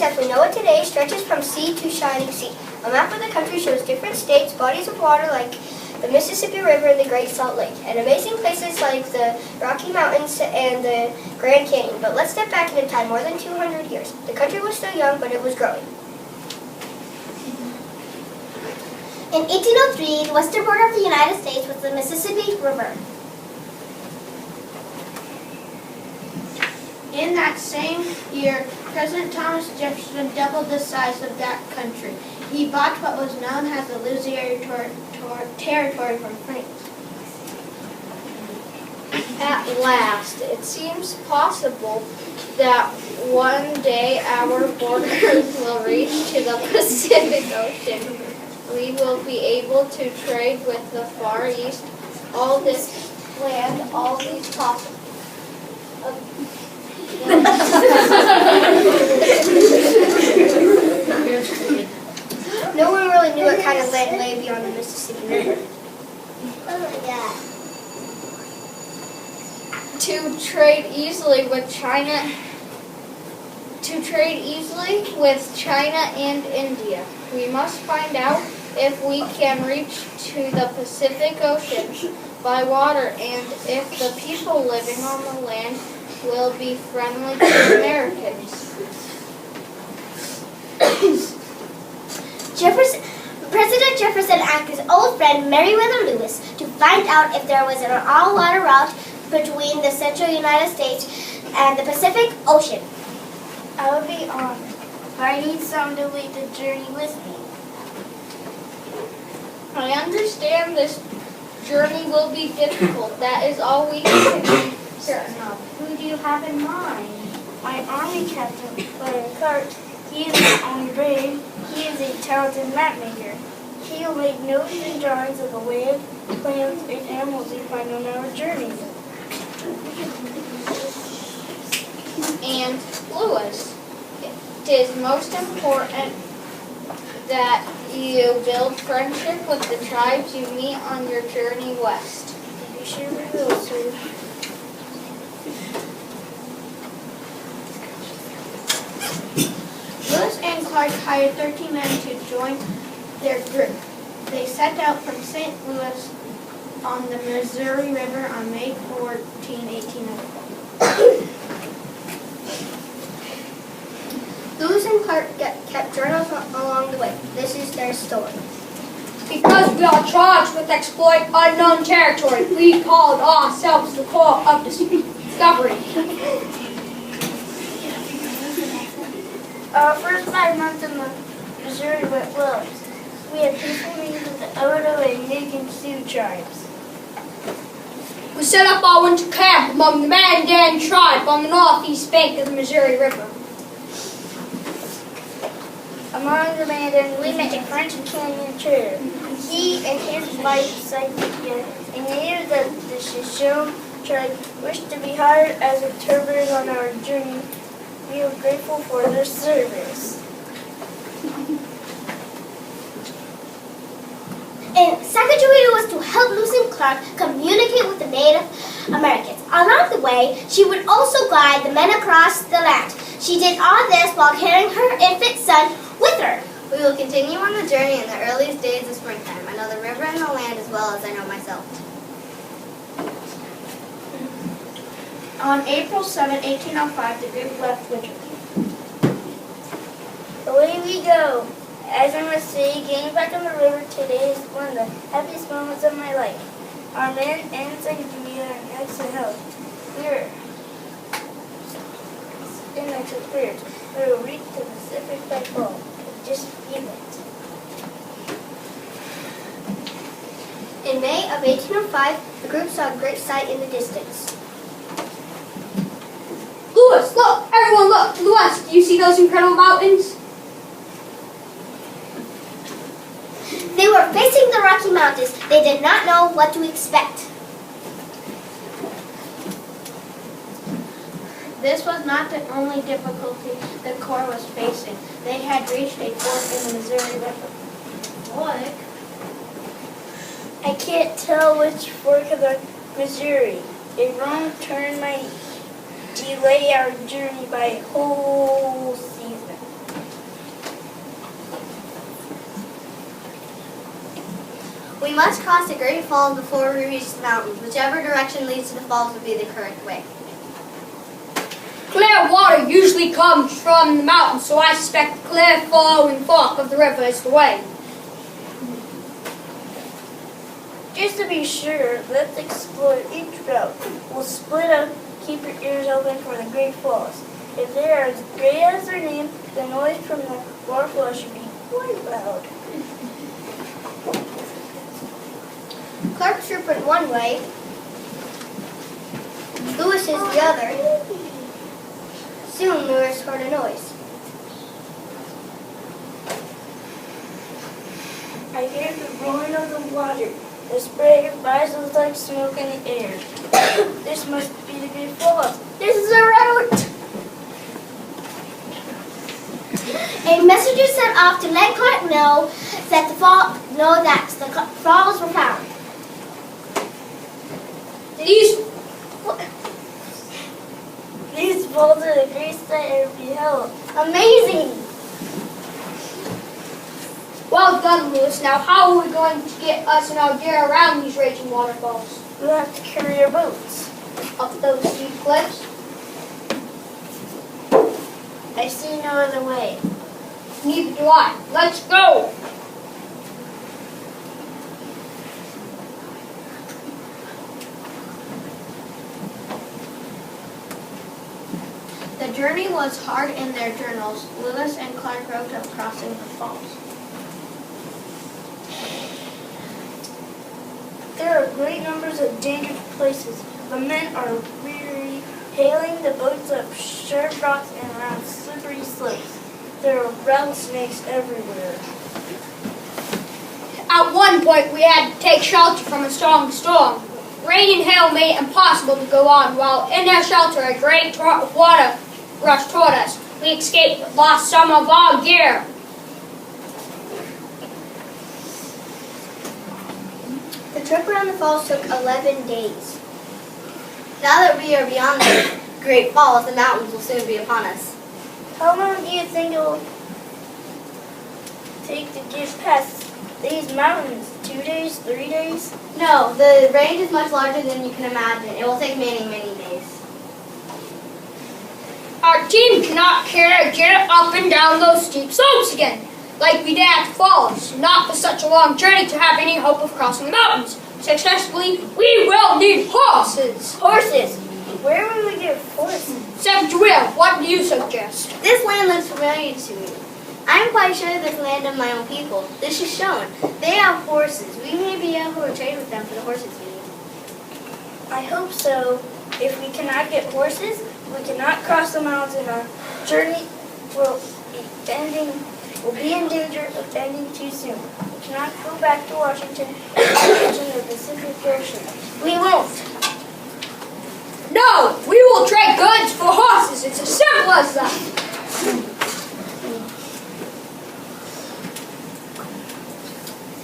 countries as we know it today stretches from sea to shining sea. A map of the country shows different states, bodies of water like the Mississippi River and the Great Salt Lake, and amazing places like the Rocky Mountains and the Grand Canyon. But let's step back in time more than 200 years. The country was still young, but it was growing. In 1803, the western border of the United States was the Mississippi River. In that same year, President Thomas Jefferson doubled the size of that country. He bought what was known as the Louisiana Territory from France. At last, it seems possible that one day our borders will reach to the Pacific Ocean. We will be able to trade with the Far East. All this land, all these possible. No one really knew what kind of land lay beyond the Mississippi River. To trade easily with China and India. We must find out if we can reach to the Pacific Ocean by water and if the people living on the land will be friendly to Americans. President Jefferson asked his old friend Meriwether Lewis to find out if there was an all-water route between the central United States and the Pacific Ocean. I would be honored, but I need someone to lead the journey with me. I understand this journey will be difficult. That is all we can be certain of. Who do you have in mind? My army captain, Lieutenant Clark, he is not only brave, he is a talented map maker. He will make notes and drawings of the land, plants, and animals we find on our journey. And Lewis, it is most important that you build friendship with the tribes you meet on your journey west. You sure we will, sir. Lewis and Clark hired 13 men to join their group. They set out from St. Louis on the Missouri River on May 14, 1804. Lewis and Clark kept journals along the way. This is their story. Because we are charged with exploit unknown territory, we called ourselves the Corps of Discovery. Our first 5 months in the Missouri went well. We had peaceful meetings with the Odo and Nig and Sioux tribes. We set up our winter camp among the Mandan tribe on the northeast bank of the Missouri River. Among the Mandan, we met a French and Canadian trader. He and his wife sighted together, and natives of the Shoshone tribe wished to be hired as interpreters on our journey. We are grateful for their service. And Secretary was to help Lewis and Clark communicate with the Native Americans. Along the way, she would also guide the men across the land. She did all this while carrying her infant son with her. We will continue on the journey in the earliest days of springtime. I know the river and the land as well as I know myself. On April 7, 1805, the group left Winterview. Away we go. As I must say, getting back on the river today is one of the happiest moments of my life. Our men and secretary are in excellent health. We are in excellent spirits. We will reach the Pacific by fall in just a few minutes. In May of 1805, the group saw a great sight in the distance. Lewis, look! Everyone look! To the west! Do you see those incredible mountains? They were facing the Rocky Mountains. They did not know what to expect. This was not the only difficulty the Corps was facing. They had reached a fork in the Missouri River. What? I can't tell which fork of the Missouri. A wrong turn might delay our journey by a whole season. We must cross the Great Falls before we reach the mountains. Whichever direction leads to the falls would be the correct way. Clear water usually comes from the mountains, so I suspect the clear flowing fork of the river is the way. Just to be sure, let's explore each route. We'll split up, keep your ears open for the Great Falls. If they are as great as their name, the noise from the waterfall should be quite loud. Clark's troop went one way, Lewis's the other. Soon Lewis heard a noise. I hear the roaring of the water. The spray rises like smoke in the air. This must be the Great Falls. This is a route! A messenger sent off to let Clark know that the falls were found. These falls are the great sight ever beheld. Amazing! Well done, Lewis. Now, how are we going to get us and our gear around these raging waterfalls? We'll have to carry our boats. Up those steep cliffs? I see no other way. Neither do I. Let's go! The journey was hard in their journals. Lewis and Clark wrote of crossing the falls. There are great numbers of dangerous places. The men are weary, hailing the boats up sharp rocks and around slippery slopes. There are rattlesnakes everywhere. At one point, we had to take shelter from a strong storm. Rain and hail made it impossible to go on, while in their shelter a great torrent of water rushed toward us. We escaped but lost some of our gear. The trip around the falls took 11 days. Now that we are beyond the Great Falls, the mountains will soon be upon us. How long do you think it will take to get past these mountains? 2 days? 3 days? No, the range is much larger than you can imagine. It will take many, many days. Our team cannot carry gear up and down those steep slopes again, like we did at the falls. Not for such a long journey to have any hope of crossing the mountains successfully. We will need horses. Horses! Where will we get horses? Secretary, what do you suggest? This land looks familiar to me. I'm quite sure this land of my own people. This is shown. They have horses. We may be able to trade with them for the horses we need. I hope so. If we cannot get horses, we cannot cross the mountains, and our journey will be in danger of ending too soon. We cannot go back to Washington in the Pacific Ocean. We won't. No, we will trade goods for horses. It's as simple as that.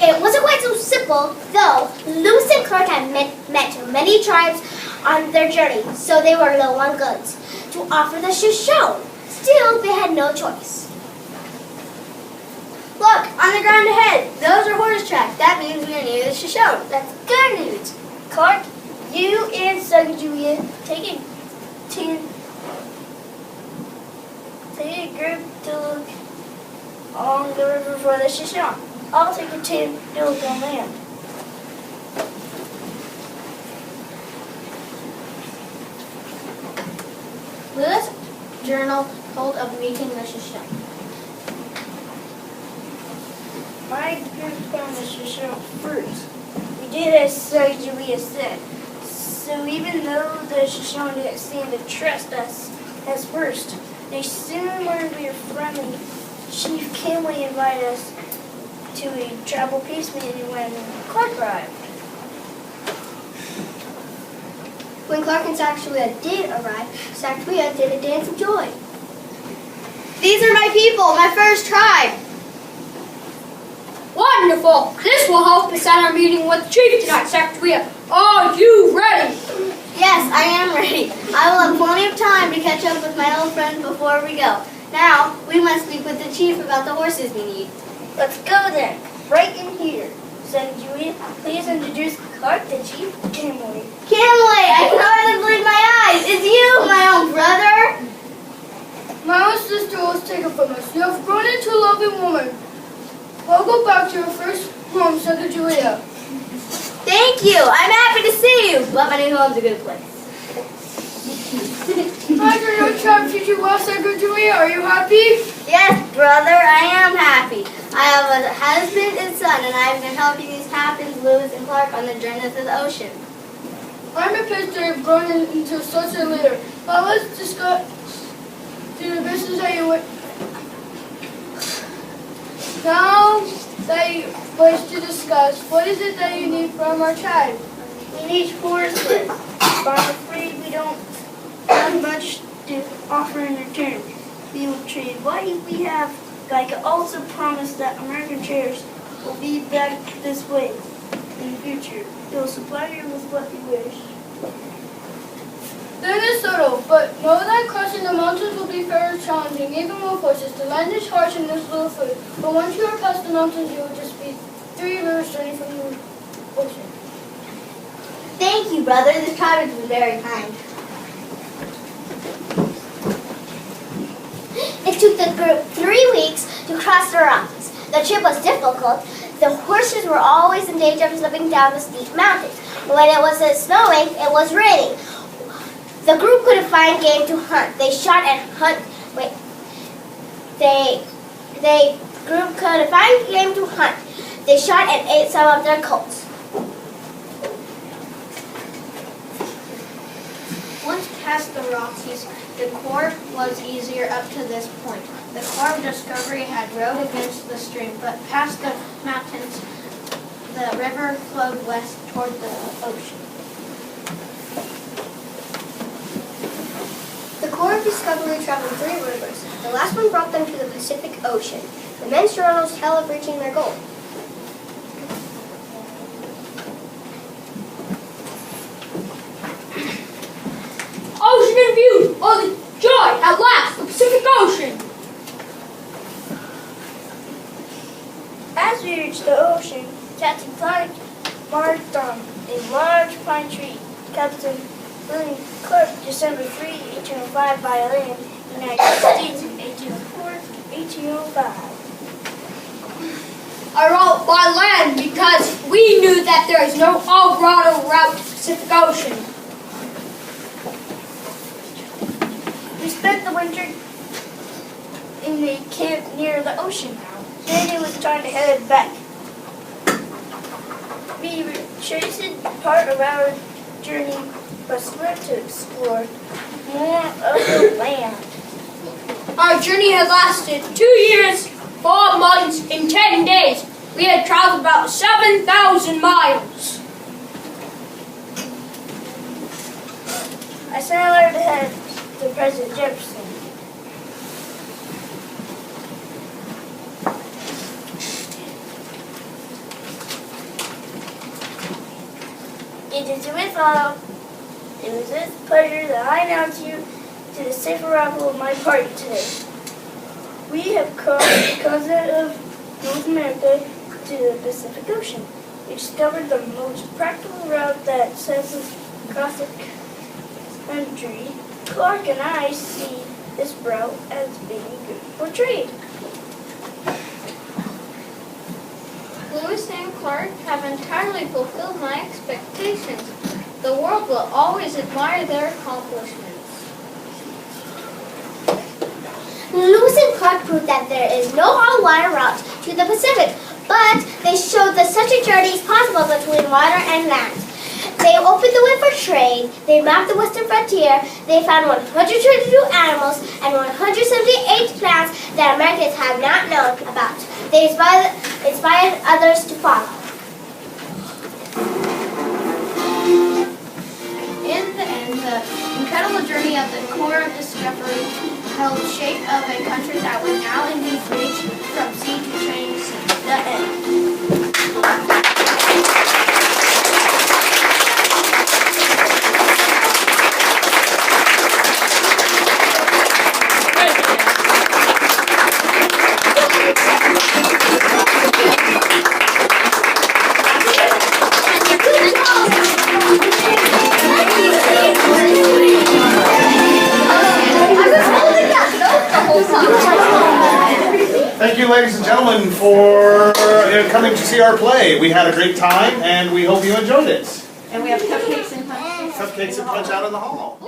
It wasn't quite so simple, though. Lewis and Clark had met many tribes on their journey, so they were low on goods to offer the Shoshone. Still, they had no choice. Look, on the ground ahead. Those are horse tracks. That means we are near the Shoshone. That's good news. Clark, you and Sacagawea take a group to look along the river for the Shoshone. I'll take a team to look on land. Lewis' journal told of meeting the Shoshone. My group found the Shoshone first. We did as Sacagawea said. So even though the Shoshone didn't seem to trust us as first, they soon learned we were friendly. Chief Kinley invited us to a tribal peace meeting when Clark arrived. When Clark and Sacagawea did arrive, Sacagawea did a dance of joy. These are my people, my first tribe. Wonderful. This will help us at our meeting with the chief tonight, Secretary. Are you ready? Yes, I am ready. I will have plenty of time to catch up with my old friends before we go. Now, we must speak with the chief about the horses we need. Let's go then, right in here. Sacagawea. Please introduce Clark, the chief Camway. Camway, I can hardly believe my eyes. It's you, my own brother. My own sister was taken from us. You have grown into a loving woman. We'll go back to your first home, Sacagawea. Thank you. I'm happy to see you. But my new home's a good place. Has your young child treated you well, Sacagawea? Are you happy? Yes, brother, I am happy. I have a husband and son, and I've been helping these captains, Lewis and Clark, on the journey to the ocean. I'm amazed that you've grown into such a leader. Now let's discuss the business that you went. Now that you wish to discuss, what is it that you need from our tribe? We need horses, but I'm afraid we don't have much to offer in return. We will trade what we have. I can also promise that American traders will be back this way in the future. They will supply you with what you wish. Then it's settled, but know that crossing the mountains will be very challenging, even with horses. The land is harsh and there's little food, but once you are past the mountains, you will just be 3 rivers journey from the ocean. Thank you, brother. This tribe has been very kind. It took the group 3 weeks to cross the Rockies. The trip was difficult. The horses were always in danger of slipping down the steep mountains. When it wasn't snowing, it was raining. The group couldn't find game to hunt. They shot and hunt. The group couldn't find game to hunt. They shot and ate some of their coats. Once past the Rockies, the course was easier up to this point. The car of Discovery had rowed against the stream, but past the mountains, the river flowed west toward the ocean. The Corps of Discovery traveled 3 rivers. The last one brought them to the Pacific Ocean. The men's journals tell of reaching their goal. Ocean in view! Oh, the joy! At last, the Pacific Ocean! As we reached the ocean, Captain Clark marked on a large pine tree. Captain William Clark, December 3, 1805, by land, United States, 1804, 1805. I wrote by land because we knew that there is no all-route route to the Pacific Ocean. We spent the winter in a camp near the ocean. Then it was time to head back. We retraced part of our journey westward to explore more of the land. Our journey had lasted 2 years, 4 months, and 10 days. We had traveled about 7,000 miles. I sent a letter to head to President Jefferson. It is with all. It was with pleasure that I announce you to the safe arrival of my party today. We have crossed the continent of North America to the Pacific Ocean. We discovered the most practical route that sends us across the country. Clark and I see this route as being good for trade. Lewis and Clark have entirely fulfilled my expectations. The world will always admire their accomplishments. Lewis and Clark proved that there is no all-water route to the Pacific, but they showed that such a journey is possible between water and land. They opened the way for trade, they mapped the western frontier, they found 122 animals and 178 plants that Americans have not known about. They inspired others to follow. In the end, the incredible journey of the Corps of Discovery held shape of a country that would now indeed reach from sea to shining sea. The end. you, ladies and gentlemen, for coming to see our play. We had a great time, and we hope you enjoyed it. And we have cupcakes and punch. Cupcakes and punch out in the hall.